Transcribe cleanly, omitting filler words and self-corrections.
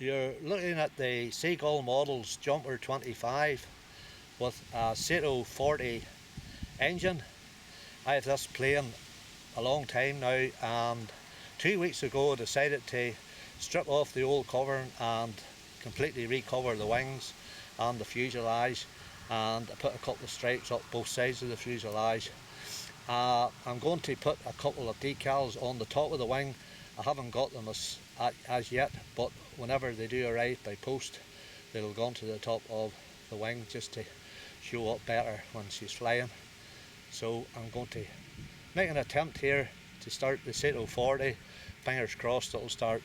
You're looking at the Seagull Models Jumper 25 with a Sato 40 engine. I have this plane a long time now, and 2 weeks ago I decided to strip off the old covering and completely recover the wings and the fuselage, and I put a couple of stripes up both sides of the fuselage. I'm going to put a couple of decals on the top of the wing. I haven't got them as yet, but whenever they do arrive by post, they'll go onto the top of the wing just to show up better when she's flying. So I'm going to make an attempt here to start the Sato 40. Fingers crossed it'll start.